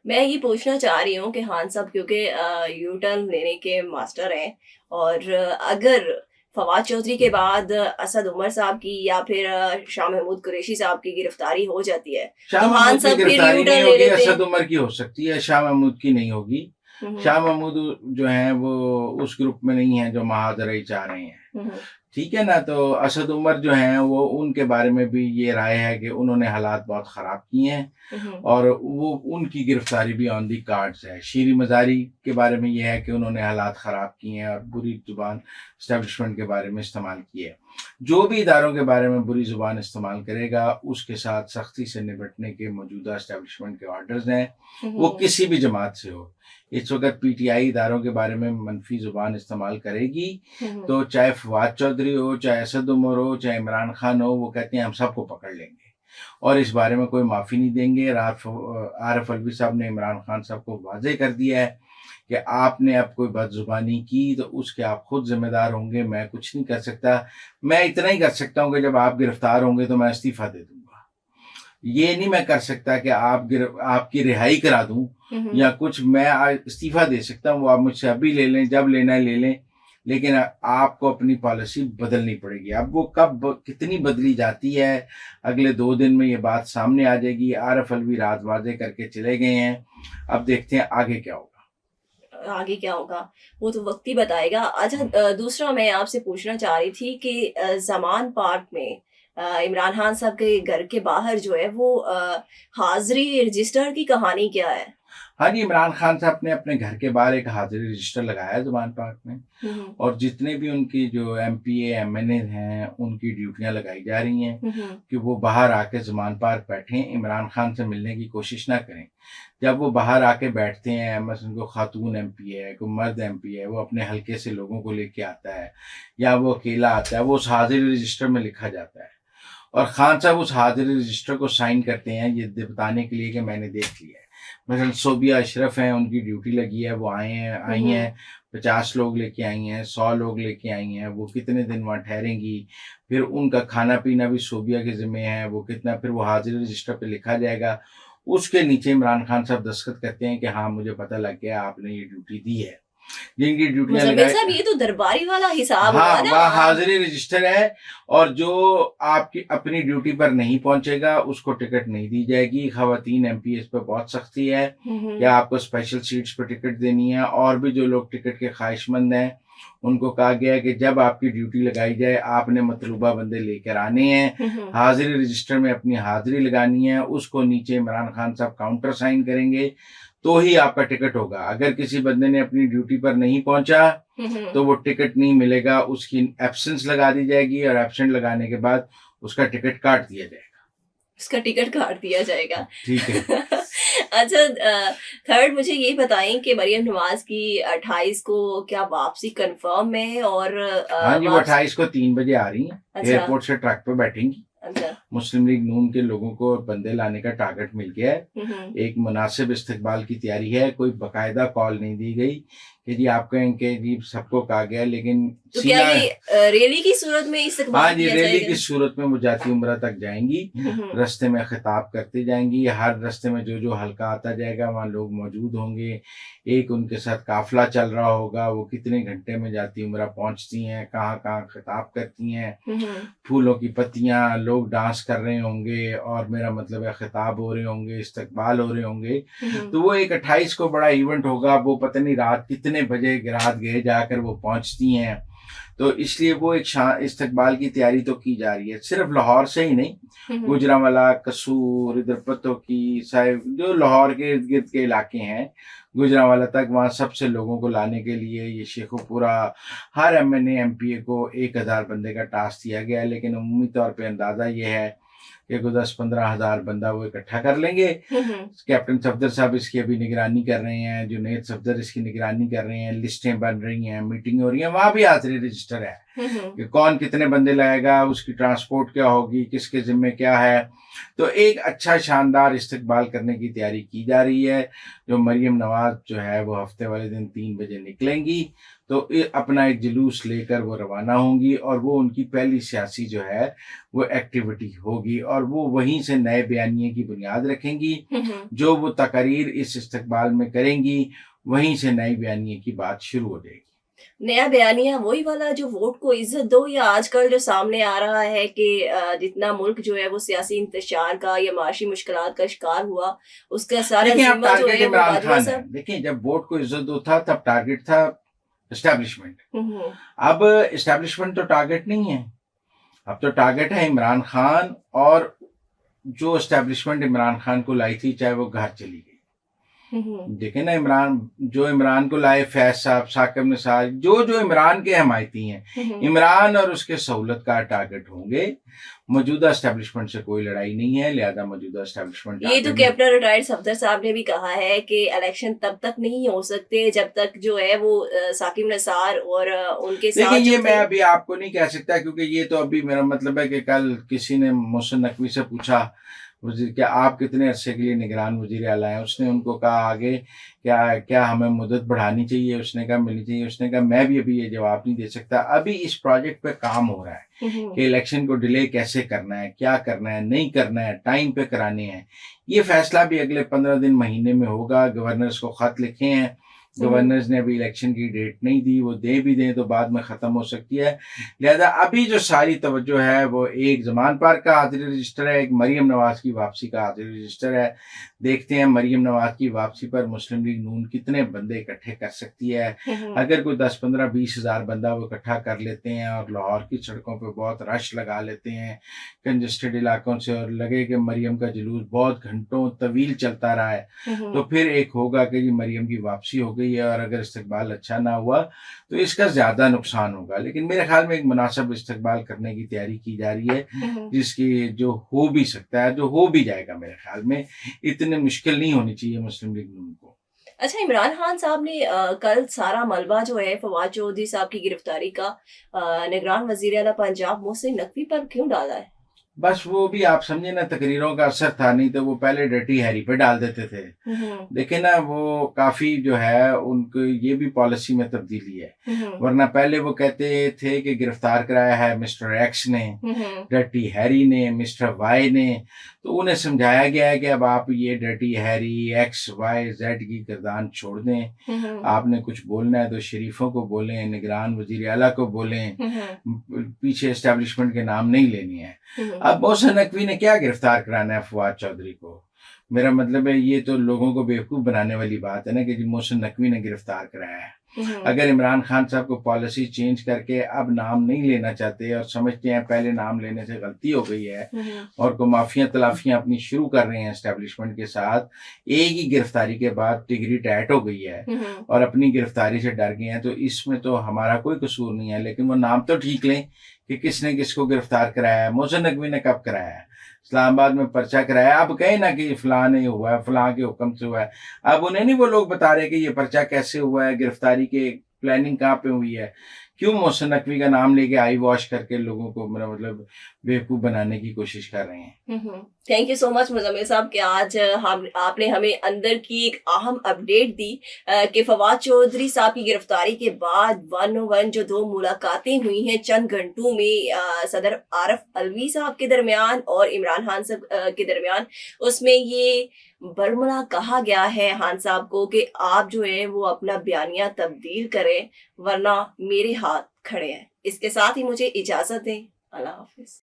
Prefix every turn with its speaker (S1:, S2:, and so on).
S1: मैं ये पूछना चाह रही हूँ कि खान साहब क्योंकि यू टर्न लेने के मास्टर हैं और अगर फवाद चौधरी के बाद असद उमर साहब की या फिर शाह महमूद कुरैशी साहब की गिरफ्तारी हो जाती है
S2: शाह
S1: तो खान
S2: महमूद की
S1: साहब फिर यू
S2: गिरफ्तारी नहीं
S1: टर्न ले
S2: होगी,
S1: लेते हैं।
S2: असद उमर की हो सकती है, शाह महमूद की नहीं होगी।
S1: हम्म।
S2: शाह महमूद जो हैं वो उस ग्रुप में नहीं है जो महाजराई चाह रहे हैं।
S1: हम्म।
S2: ठीक है ना, तो असद उमर जो हैं वो उनके बारे में भी ये राय है कि उन्होंने हालात बहुत ख़राब किए हैं
S1: हम्म।
S2: और वो उनकी गिरफ्तारी भी ऑन दी कार्ड्स है। शीरी मज़ारी के बारे में ये है कि उन्होंने हालात ख़राब किए हैं और बुरी ज़ुबान इस्टेब्लिशमेंट के बारे में इस्तेमाल की है। जो भी इदारों के बारे में बुरी ज़ुबान इस्तेमाल करेगा उसके साथ सख्ती से निपटने के मौजूदा इस्टेब्लिशमेंट के ऑर्डर्स हैं, वो
S1: हम्म।
S2: किसी भी जमात से हो। इस वक्त पीटीआई इदारों के बारे में मनफी ज़ुबान इस्तेमाल करेगी
S1: हम्म।
S2: तो चाहे फवाद चौधरी हो, चाहे असद उमर हो, चाहे इमरान खान हो, वो कहते हैं हम सबको पकड़ लेंगे और इस बारे में कोई माफ़ी नहीं देंगे। आरफ अलवी साहब ने इमरान खान साहब को वाज़ेह कर दिया है कि आपने अब कोई बदजुबानी की तो उसके आप खुद जिम्मेदार होंगे, मैं कुछ नहीं कर सकता। मैं इतना ही कर सकता हूँ कि जब आप गिरफ्तार होंगे तो मैं इस्तीफ़ा दे दूंगा। ये नहीं मैं कर सकता कि आपकी रिहाई करा दूं
S1: हम्म।
S2: या कुछ। मैं इस्तीफ़ा दे सकता हूँ, वो आप मुझसे अभी ले लें, जब लेना है ले लें, लेकिन आपको अपनी पॉलिसी बदलनी पड़ेगी। अब वो कब कितनी बदली जाती है, अगले 2 दिन में ये बात सामने आ जाएगी। आरफ अलवी रात वाजे करके चले गए हैं, अब देखते हैं आगे क्या होगा।
S1: आगे क्या होगा वो तो वक्त ही बताएगा। अच्छा, दूसरा मैं आपसे पूछना चाह रही थी कि जमान पार्क में इमरान खान साहब के घर के बाहर जो है वो हाजिरी रजिस्टर की कहानी क्या है?
S2: हाँ जी, इमरान खान साहब ने अपने घर के बाहर एक हाजिरी रजिस्टर लगाया है ज़ुबान पार्क में
S1: हम्म।
S2: और जितने भी उनकी जो एमपीए एमएनए हैं उनकी ड्यूटियां लगाई जा रही हैं
S1: हम्म।
S2: कि वो बाहर आके ज़ुबान पार्क बैठें, इमरान खान से मिलने की कोशिश ना करें। जब वो बाहर आके बैठते हैं, मसलन कोई खातून एमपी है, कोई मर्द एमपी है, वो अपने हल्के से लोगों को लेके आता है या वो अकेला आता है, वो उस हाजिरी रजिस्टर में लिखा जाता है और खान साहब उस हाजिरी रजिस्टर को साइन करते हैं ये बताने के लिए कि मैंने देख लिया है। मसलन सोबिया अशरफ हैं, उनकी ड्यूटी लगी है, वो आई
S1: हम्म।
S2: हैं, 50 लोग लेके आई हैं, 100 लोग लेके आई हैं, वो कितने दिन वहाँ ठहरेंगी, फिर उनका खाना पीना भी सोबिया के ज़िम्मे है, वो कितना, फिर वो हाजिरी रजिस्टर पे लिखा जाएगा। उसके नीचे इमरान खान साहब दस्तखत करते हैं कि हाँ मुझे पता लग गया आपने ये ड्यूटी दी है। जिनकी ड्यूटियां
S1: मुजम्मिल
S2: लगाई,
S1: साहब ये तो दरबारी वाला हिसाब हुआ
S2: हाँ,
S1: ना।
S2: वह हाजिरी रजिस्टर है और जो आपकी अपनी ड्यूटी पर नहीं पहुंचेगा उसको टिकट नहीं दी जाएगी। खवातीन एमपीएस पे बहुत सख्ती है कि
S1: हम्म।
S2: आपको स्पेशल सीट्स पर टिकट देनी है और भी जो लोग टिकट के ख्वाहिशमंद हैं उनको कहा गया है कि जब आपकी ड्यूटी लगाई जाए आपने मतलूबा बंदे लेकर आने हैं,
S1: हम्म।
S2: हाजिरी रजिस्टर में अपनी हाजिरी लगानी है, उसको नीचे इमरान खान साहब काउंटर साइन करेंगे तो ही आपका टिकट होगा। अगर किसी बंदे ने अपनी ड्यूटी पर नहीं पहुंचा
S1: हम्म।
S2: तो वो टिकट नहीं मिलेगा, उसकी एब्सेंस लगा दी जाएगी और एब्सेंट लगाने के बाद उसका टिकट काट दिया जाएगा।
S1: उसका टिकट काट दिया जाएगा।
S2: ठीक है।
S1: अच्छा, थर्ड मुझे ये बताएं कि मरियम नवाज की 28 को क्या वापसी कंफर्म है और
S2: हाँ जी, वो
S1: वापस।
S2: 28 को 3 बजे आ रही हैं,
S1: अच्छा।
S2: एयरपोर्ट से ट्रक पे बैठेंगी।
S1: अच्छा।
S2: मुस्लिम लीग नून के लोगों को बंदे लाने का टारगेट मिल गया है,
S1: हम्म।
S2: एक मुनासिब इस्तकबाल की तैयारी है। कोई बाकायदा कॉल नहीं दी गई कि जी आप कहें कि जी सबको कहा गया, लेकिन
S1: तो क्या
S2: सीना,
S1: ये रैली की सूरत में
S2: हाँ
S1: इस्तकबाल
S2: जी,
S1: किया
S2: रैली
S1: जाएगा?
S2: की सूरत में वो जाती उम्रा तक जाएंगी,
S1: हम्म।
S2: रास्ते में खिताब करती जाएंगी, हर रास्ते में जो जो हल्का आता जाएगा वहाँ लोग मौजूद होंगे, एक उनके साथ काफिला चल रहा होगा, वो कितने घंटे में जाती उम्रा पहुँचती हैं, कहाँ कहाँ खिताब करती हैं,
S1: हम्म।
S2: फूलों की पत्तियाँ, लोग डांस कर रहे होंगे और मेरा मतलब है खिताब हो रहे होंगे, इस्तकबाल हो रहे होंगे।
S1: हम्म।
S2: तो वो एक 28 को बड़ा इवेंट होगा। वो पता नहीं रात कितने बजे रात गए जाकर वो पहुंचती हैं, तो इसलिए वो एक इस्तकबाल की तैयारी तो की जा रही है, सिर्फ लाहौर से ही नहीं,
S1: हम्म।
S2: गुजरांवाला, कसूर, इधर पत्तों की साहिब, जो लाहौर के इर्द गिर्द के इलाके हैं, गुजरांवाला तक, वहाँ सबसे लोगों को लाने के लिए ये शेखुपुरा, हर एमएनए एमपीए को 1000 बंदे का टास्क दिया गया है, लेकिन उम्मीद तौर पे अंदाज़ा ये है कि कोई 10-15 हज़ार बंदा वो इकट्ठा कर लेंगे।
S1: हम्म।
S2: कैप्टन सफदर साहब इसकी अभी निगरानी कर रहे हैं, जुनेद सफदर इसकी निगरानी कर रहे हैं, लिस्टें बन रही हैं, मीटिंग हो रही हैं, वहाँ भी हाजिरी रजिस्टर है। कि कौन कितने बंदे लाएगा, उसकी ट्रांसपोर्ट क्या होगी, किसके ज़िम्मे क्या है। तो एक अच्छा शानदार इस्तकबाल करने की तैयारी की जा रही है। जो मरियम नवाज़ जो है वो हफ्ते वाले दिन 3 बजे निकलेंगी, तो अपना एक जुलूस लेकर वो रवाना होंगी और वो उनकी पहली सियासी जो है वो एक्टिविटी होगी और वो वहीं से नए बयानिए की बुनियाद रखेंगी। जो वो तकारीर इस इस्तकबाल में करेंगी, वहीं से नई बयानिए की बात शुरू हो जाएगी।
S1: नया बयानिया वही वाला जो वोट को इज्जत दो, या आजकल जो सामने आ रहा है कि जितना मुल्क जो है वो सियासी इंतशार का या माशी मुश्किलात का शिकार हुआ, उसका सारा
S2: देखिए, अब
S1: जिम्मा जो
S2: टारगेट
S1: है वो
S2: इमरान
S1: बाजवा
S2: खान है।
S1: साहब।
S2: देखिए, जब वोट को इज्जत दो था तब टारगेट था एस्टैब्लिशमेंट।
S1: हम्म।
S2: अब एस्टैब्लिशमेंट तो टारगेट नहीं है, अब तो टारगेट है इमरान खान। और जो एस्टैब्लिशमेंट इमरान खान को लाई थी, चाहे वो घर चली गई।
S1: हम्म।
S2: देखे ना, इमरान को लाए फैज साहब, साकिब निसार, जो इमरान के हमायती हैं,
S1: हम्म।
S2: इमरान और उसके सहूलत का टारगेट होंगे। मौजूदा एस्टैब्लिशमेंट से कोई लड़ाई नहीं है, लिहाजा मौजूदा एस्टैब्लिशमेंट
S1: ये तो
S2: टारगेट नहीं।
S1: कैप्टन रिटायर्ड सफदर साहब ने भी कहा है कि इलेक्शन तब तक नहीं हो सकते जब तक जो है वो साकिब निसार और उनके
S2: देखिए,
S1: साथ
S2: ये
S1: जो
S2: मैं
S1: थे।
S2: अभी आपको नहीं कह सकता, क्योंकि ये तो अभी मेरा मतलब है कि कल किसी ने मोहसिन नकवी से पूछा वजीर क्या आप कितने अरसे के लिए निगरान वजीर आला हैं। उसने उनको कहा आगे क्या क्या हमें मुद्दत बढ़ानी चाहिए, उसने कहा मिलनी चाहिए। उसने कहा मैं भी अभी ये जवाब नहीं दे सकता। अभी इस प्रोजेक्ट पे काम हो रहा है कि इलेक्शन को डिले कैसे करना है, क्या करना है, नहीं करना है, टाइम पे कराने हैं। ये फैसला भी अगले 15 दिन महीने में होगा। गवर्नर्स को खत लिखे हैं, गवर्नर्स ने अभी इलेक्शन की डेट नहीं दी, वो दे भी दें तो बाद में ख़त्म हो सकती है। लिहाजा अभी जो सारी तवज्जो है वो एक ज़मान पार्क का हाजिरी रजिस्टर है, एक मरियम नवाज़ की वापसी का हाजिरी रजिस्टर है। देखते हैं मरियम नवाज़ की वापसी पर मुस्लिम लीग नून कितने बंदे इकट्ठे कर सकती है। अगर कोई 10, 15, 20 हज़ार बंदा वो इकट्ठा कर लेते हैं और लाहौर की सड़कों पर बहुत रश लगा लेते हैं कंजस्टेड इलाकों से, और लगे कि मरियम का जुलूस बहुत घंटों तवील चलता रहा है, तो फिर एक होगा कि जी मरियम की वापसी हो गई है। और अगर इस्तकबाल अच्छा ना हुआ तो इसका ज़्यादा नुकसान होगा। लेकिन मेरे ख्याल में एक मुनासिब इस्तकबाल करने की तैयारी की जा रही है, जिसकी जो हो भी सकता है, जो हो भी जाएगा मेरे ख्याल में। इतनी मुश्किल नहीं होनी चाहिए मुस्लिम लीग नून को।
S1: अच्छा, इमरान खान साहब ने कल सारा मलबा जो है फवाद चौधरी साहब की गिरफ्तारी का निगरान वजीर आला पंजाब मोहसिन नकवी पर क्यों डाला है?
S2: बस वो भी आप समझे ना, तकरीरों का असर था। नहीं तो वो पहले डर्टी हैरी पे डाल देते थे। देखे ना, वो काफ़ी जो है उनको ये भी पॉलिसी में तब्दीली है। वरना पहले वो कहते थे कि गिरफ्तार कराया है मिस्टर एक्स ने, डर्टी हैरी ने, मिस्टर वाई ने। तो उन्हें समझाया गया है कि अब आप ये dirty Harry, X, Y, Z की गर्दान छोड़ दें। आपने कुछ बोलना है तो शरीफों को बोलें, निगरान वजीर आला को बोलें, पीछे एस्टेब्लिशमेंट के नाम नहीं लेनी है। अब मोहसिन नकवी ने क्या गिरफ्तार कराना है फवाद चौधरी को? मेरा मतलब है ये तो लोगों को बेवकूफ़ बनाने वाली बात है ना कि जी मोहसिन नकवी ने गिरफ्तार कराया है। अगर इमरान खान साहब को पॉलिसी चेंज करके अब नाम नहीं लेना चाहते और समझते हैं पहले नाम लेने से गलती हो गई है और को माफिया तलाफियाँ अपनी शुरू कर रहे हैं एस्टेब्लिशमेंट के साथ, एक ही गिरफ्तारी के बाद डिग्री टाइट हो गई है और अपनी गिरफ्तारी से डर गए हैं, तो इसमें तो हमारा कोई कसूर नहीं है। लेकिन वो नाम तो ठीक लें कि किसने किसको गिरफ्तार कराया है। मोहसिन नकवी ने कब कराया है? इस्लामाबाद में पर्चा कराया। अब कहे ना कि फलां ने हुआ है, फलां के हुक्म से हुआ है। अब उन्हें नहीं वो लोग बता रहे कि ये पर्चा कैसे हुआ है, गिरफ्तारी की प्लानिंग कहाँ पे हुई है। क्यों मोहसिन नकवी का नाम लेके आई वॉश करके लोगों को मेरा मतलब बेवकूफ़ बनाने की कोशिश कर रहे हैं।
S1: Thank you so much Muzammil साहब कि आज आपने हमें अंदर की एक अहम अपडेट दी कि फवाद चौधरी साहब की गिरफ्तारी के बाद 1-on-1 जो 2 मुलाकातें हुई हैं चंद घंटों में सदर आरिफ अलवी साहब के दरमियान और इमरान खान साहब के दरमियान, उसमें ये बरमला कहा गया है खान साहब को कि आप जो है वो अपना बयानिया तब्दील करें वरना मेरे हाथ खड़े हैं। इसके साथ ही मुझे इजाज़त दें। अल्लाह हाफ़िज़।